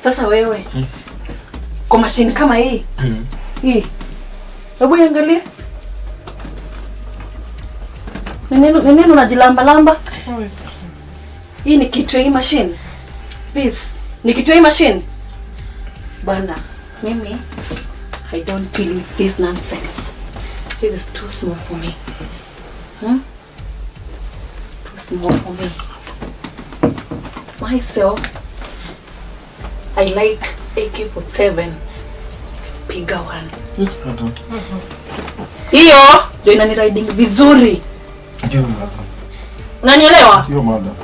Sasa wewe kwa mashine kama hii hii, hebu angalia nini unajilamba lamba. Hii ni kitu hii machine. This ni kitu hii machine. Bana, mimi I don't deal with this nonsense. This is too small for me. Too small for me. Myself, I like AK-47. Bigger one. Yes, madam. Hiyo ndio inani riding vizuri. Ndio madam. Unanielewa? Ndio madam.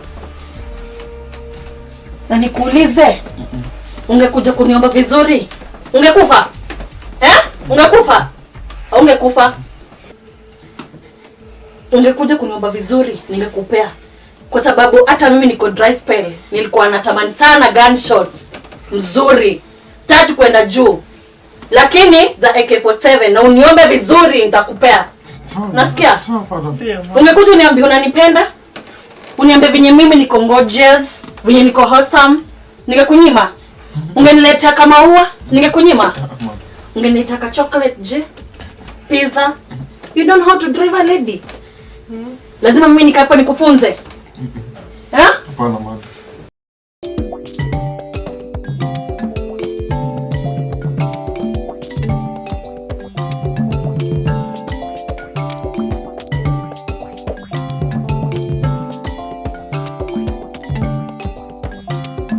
Na nikuulize, ungekuja kuniomba vizuri, ungekufa? Ungekufa? Au ungekufa? Ungekuja kuniomba vizuri, ningekupea. Kwa sababu hata mimi niko dry spell, nilikuwa natamani sana gunshots mzuri 3 kwenda juu. Lakini za AK-47 na uniombe vizuri nitakupea. Nasikia? Ungekuja uniambie unanipenda? Uniambie venye mimi niko gorgeous, venye niko awesome, ningekunyima? Ungeniletea kama ua, ningekunyima? Ungeniletea ka chocolate je? Pizza? You don't know how to drive a lady. Lazima mimi nikae hapa nikufunze. Hapana madam.